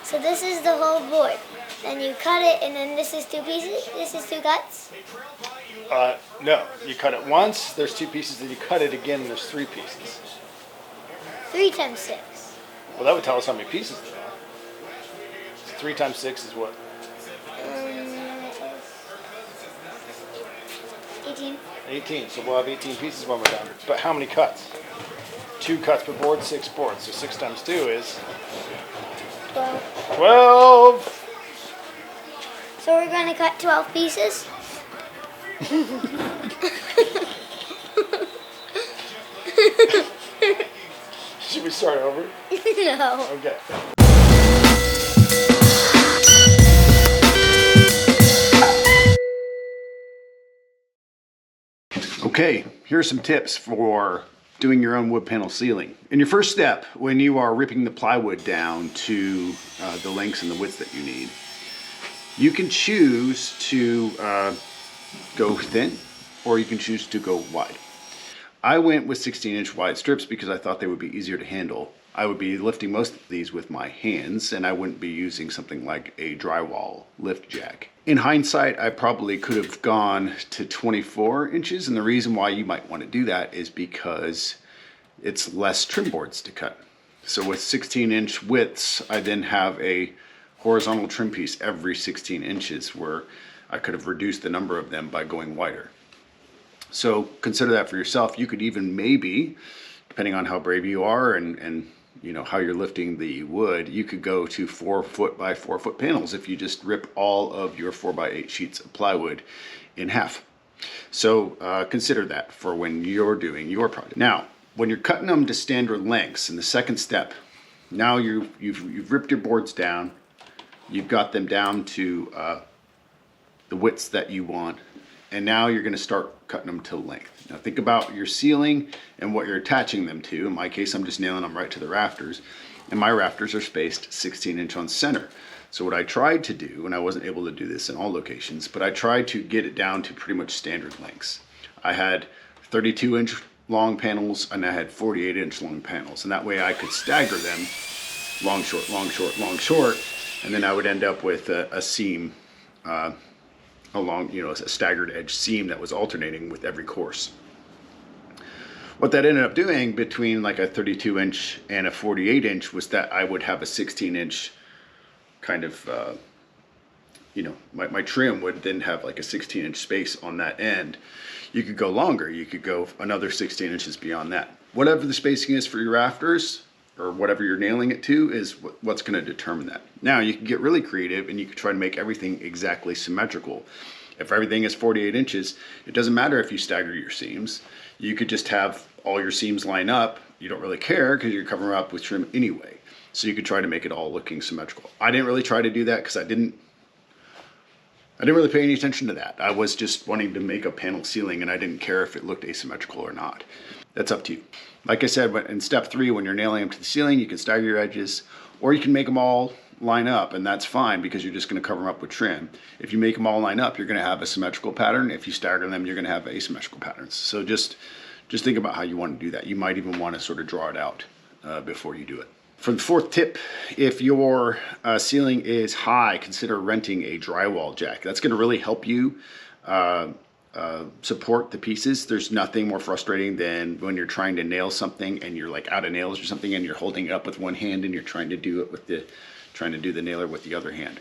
So this is the whole board. Then you cut it, and then this is 2 pieces. This is 2 cuts. No, you cut it once. There's 2 pieces. Then you cut it again. And there's 3 pieces. 3 times 6. Well, that would tell us how many pieces there are. So 3 times 6 is what? 18. 18. So we'll have 18 pieces when we're done. But how many cuts? 2 cuts per board, 6 boards. So 6 times 2 is 12. 12. So we're going to cut 12 pieces. Should we start over? No. Okay. Okay, here are some tips for doing your own wood panel ceiling. In your first step, when you are ripping the plywood down to the lengths and the width that you need, you can choose to go thin, or you can choose to go wide. I went with 16-inch wide strips because I thought they would be easier to handle. I would be lifting most of these with my hands, and I wouldn't be using something like a drywall lift jack. In hindsight, I probably could have gone to 24 inches, and the reason why you might want to do that is because it's less trim boards to cut. So with 16-inch widths, I then have a horizontal trim piece every 16 inches where I could have reduced the number of them by going wider. So consider that for yourself. You could even maybe, depending on how brave you are and you know how you're lifting the wood, you could go to 4 foot by 4 foot panels if you just rip all of your 4 by 8 sheets of plywood in half. So consider that for when you're doing your project. Now, when you're cutting them to standard lengths in the second step, now you've ripped your boards down, you've got them down to the widths that you want, and now you're going to start cutting them to length. Now think about your ceiling and what you're attaching them to. In my case, I'm just nailing them right to the rafters, and my rafters are spaced 16-inch on center. So what I tried to do, and I wasn't able to do this in all locations, but I tried to get it down to pretty much standard lengths. I had 32-inch long panels and I had 48-inch long panels, and that way I could stagger them long, short, long, short, long, short, and then I would end up with a seam along, you know, a staggered edge seam that was alternating with every course. What that ended up doing between like a 32-inch and a 48-inch was that I would have a 16-inch kind of, you know, my trim would then have like a 16-inch space on that end. You could go longer, you could go another 16 inches beyond that. Whatever the spacing is for your rafters, or whatever you're nailing it to, is what's going to determine that. Now you can get really creative and you can try to make everything exactly symmetrical. If everything is 48 inches, it doesn't matter if you stagger your seams. You could just have all your seams line up. You don't really care because you're covering up with trim anyway. So you could try to make it all looking symmetrical. I didn't really try to do that because I didn't really pay any attention to that. I was just wanting to make a panel ceiling and I didn't care if it looked asymmetrical or not. That's up to you. Like I said, in step 3, when you're nailing them to the ceiling, you can stagger your edges, or you can make them all line up, and that's fine because you're just going to cover them up with trim. If you make them all line up, you're going to have a symmetrical pattern. If you stagger them, you're going to have asymmetrical patterns. So just think about how you want to do that. You might even want to sort of draw it out before you do it. For the 4th tip, if your ceiling is high, consider renting a drywall jack. That's going to really help you support the pieces. There's nothing more frustrating than when you're trying to nail something and you're like out of nails or something and you're holding it up with one hand and you're trying to do it with trying to do the nailer with the other hand.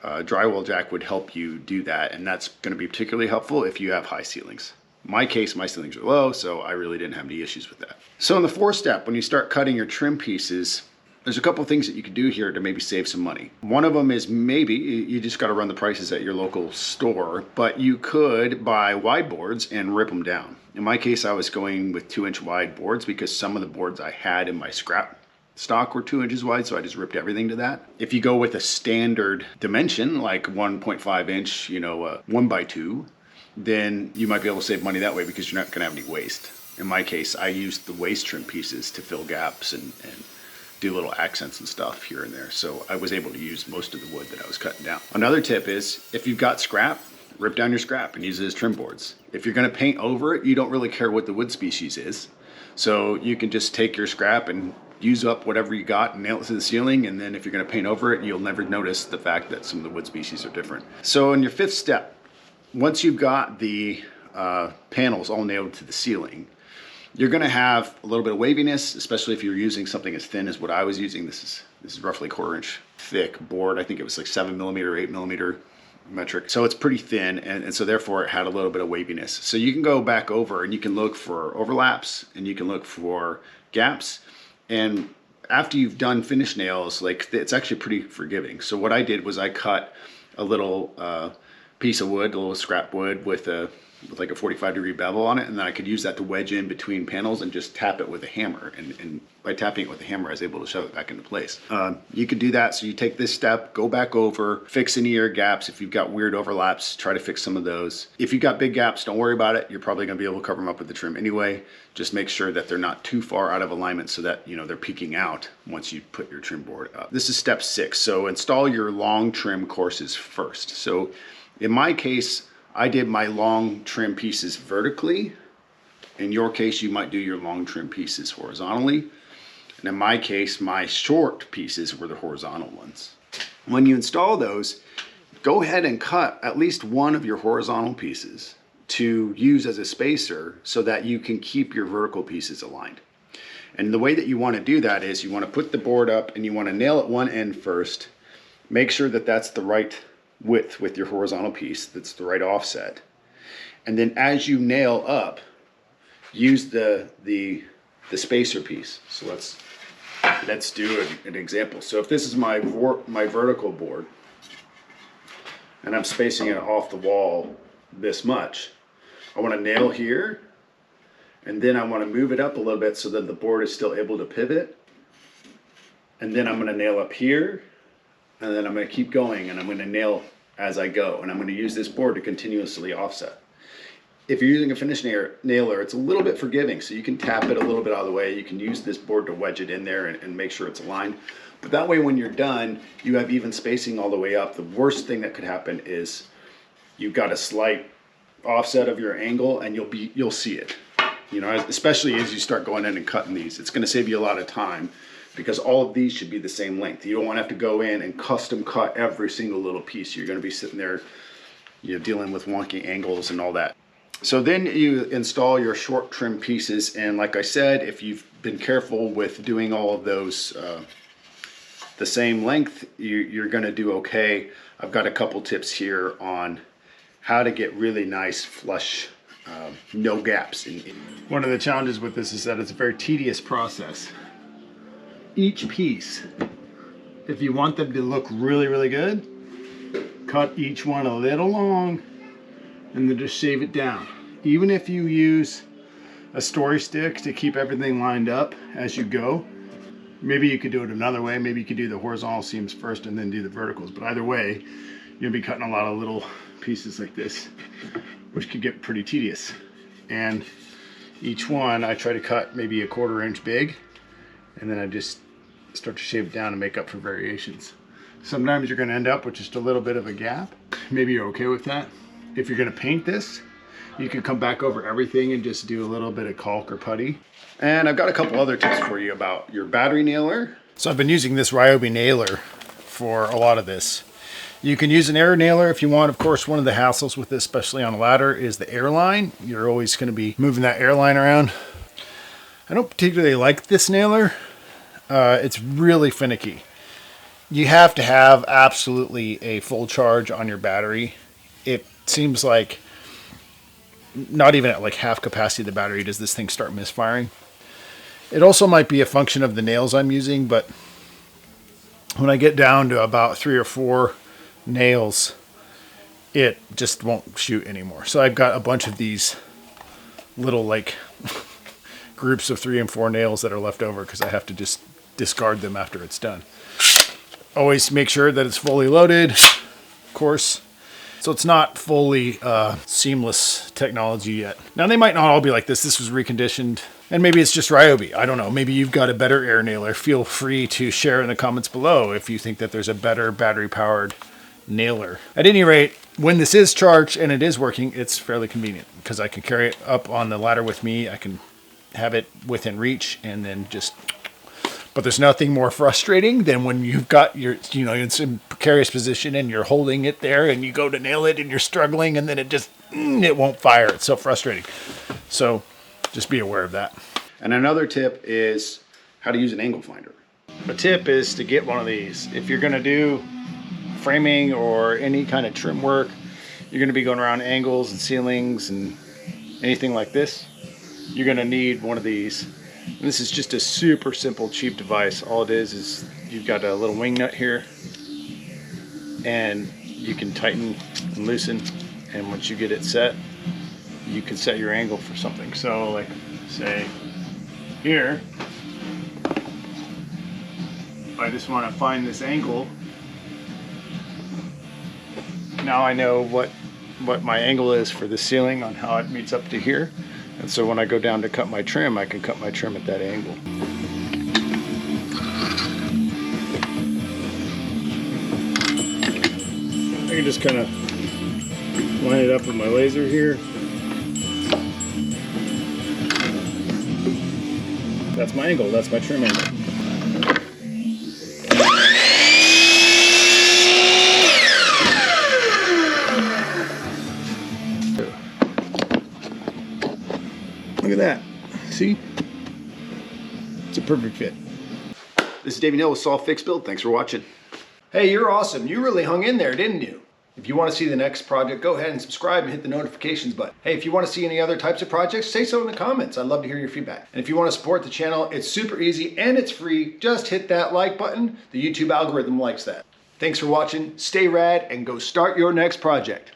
Drywall jack would help you do that, and that's going to be particularly helpful if you have high ceilings. In my case, my ceilings are low, so I really didn't have any issues with that. So in the 4th step, when you start cutting your trim pieces, there's a couple of things that you could do here to maybe save some money. One of them is maybe you just got to run the prices at your local store, but you could buy wide boards and rip them down. In my case, I was going with 2-inch wide boards because some of the boards I had in my scrap stock were 2 inches wide, so I just ripped everything to that. If you go with a standard dimension, like 1.5 inch, you know, 1x2, then you might be able to save money that way because you're not going to have any waste. In my case, I used the waste trim pieces to fill gaps and do little accents and stuff here and there. So I was able to use most of the wood that I was cutting down. Another tip is if you've got scrap, rip down your scrap and use it as trim boards. If you're going to paint over it, you don't really care what the wood species is. So you can just take your scrap and use up whatever you got and nail it to the ceiling, and then if you're going to paint over it, you'll never notice the fact that some of the wood species are different. So in your 5th step, once you've got the panels all nailed to the ceiling, you're going to have a little bit of waviness, especially if you're using something as thin as what I was using. This is roughly 1/4 inch thick board. I think it was like 7mm, 8mm metric. So it's pretty thin, and so therefore it had a little bit of waviness. So you can go back over and you can look for overlaps and you can look for gaps. And after you've done finish nails, like, it's actually pretty forgiving. So what I did was I cut a little piece of wood, a little scrap wood with like a 45-degree bevel on it, and then I could use that to wedge in between panels and just tap it with a hammer. And by tapping it with a hammer, I was able to shove it back into place. You could do that. So you take this step, go back over, fix any of your gaps. If you've got weird overlaps, try to fix some of those. If you've got big gaps, don't worry about it. You're probably going to be able to cover them up with the trim anyway. Just make sure that they're not too far out of alignment so that, you know, they're peeking out once you put your trim board up. This is step 6. So install your long trim courses first. So in my case, I did my long trim pieces vertically. In your case, you might do your long trim pieces horizontally. And in my case, my short pieces were the horizontal ones. When you install those, go ahead and cut at least one of your horizontal pieces to use as a spacer so that you can keep your vertical pieces aligned. And the way that you want to do that is you want to put the board up and you want to nail at one end first. Make sure that that's the right width with your horizontal piece, that's the right offset. And then as you nail up, use the spacer piece. So let's do an example. So if this is my vertical board and I'm spacing it off the wall this much, I want to nail here, and then I want to move it up a little bit so that the board is still able to pivot. And then I'm going to nail up here, and then I'm going to keep going, and I'm going to nail as I go, and I'm going to use this board to continuously offset. If you're using a finish nailer, it's a little bit forgiving, so you can tap it a little bit out of the way. You can use this board to wedge it in there and make sure it's aligned. But that way, when you're done, you have even spacing all the way up. The worst thing that could happen is you've got a slight offset of your angle, and you'll see it. You know, especially as you start going in and cutting these, it's going to save you a lot of time, because all of these should be the same length. You don't want to have to go in and custom cut every single little piece. You're going to be sitting there, you know, dealing with wonky angles and all that. So then you install your short trim pieces, and like I said, if you've been careful with doing all of those the same length, you're going to do okay. I've got a couple tips here on how to get really nice flush, no gaps. One of the challenges with this is that it's a very tedious process. Each piece, if you want them to look really, really good, cut each one a little long and then just shave it down. Even if you use a story stick to keep everything lined up as you go, maybe you could do it another way. Maybe you could do the horizontal seams first and then do the verticals. But either way, you'll be cutting a lot of little pieces like this, which could get pretty tedious. And each one I try to cut maybe a 1/4 inch big, and then I just start to shave it down and make up for variations. Sometimes you're going to end up with just a little bit of a gap. Maybe you're okay with that. If you're going to paint this, you can come back over everything and just do a little bit of caulk or putty. And I've got a couple other tips for you about your battery nailer. So I've been using this Ryobi nailer for a lot of this. You can use an air nailer if you want. Of course, one of the hassles with this, especially on a ladder, is the air line. You're always going to be moving that air line around. I don't particularly like this nailer. It's really finicky. You have to have absolutely a full charge on your battery. It seems like not even at like half capacity of the battery does this thing start misfiring. It also might be a function of the nails I'm using, but when I get down to about 3 or 4 nails, it just won't shoot anymore. So I've got a bunch of these little like groups of 3 and 4 nails that are left over because I have to just discard them after it's done. Always make sure that it's fully loaded, of course. So it's not fully seamless technology yet. Now they might not all be like this. This was reconditioned, and maybe it's just Ryobi. I don't know. Maybe you've got a better air nailer. Feel free to share in the comments below if you think that there's a better battery-powered nailer. At any rate, when this is charged and it is working, it's fairly convenient because I can carry it up on the ladder with me. I can have it within reach and then just But there's nothing more frustrating than when you've got your, it's in precarious position and you're holding it there and you go to nail it and you're struggling and then it won't fire. It's so frustrating. So just be aware of that. And another tip is how to use an angle finder. A tip is to get one of these. If you're gonna do framing or any kind of trim work, you're gonna be going around angles and ceilings and anything like this, you're gonna need one of these. And this is just a super simple, cheap device. All it is you've got a little wing nut here and you can tighten and loosen, and once you get it set, you can set your angle for something. So like say here, if I just want to find this angle, now I know what my angle is for the ceiling on how it meets up to here. And so when I go down to cut my trim, I can cut my trim at that angle. I can just kind of line it up with my laser here. That's my angle, that's my trim angle. Look at that. See? It's a perfect fit. This is Davey Neal with Solve Fix Build. Thanks for watching. Hey, you're awesome. You really hung in there, didn't you? If you want to see the next project, go ahead and subscribe and hit the notifications button. Hey, if you want to see any other types of projects, say so in the comments. I'd love to hear your feedback. And if you want to support the channel, it's super easy and it's free. Just hit that like button. The YouTube algorithm likes that. Thanks for watching. Stay rad and go start your next project.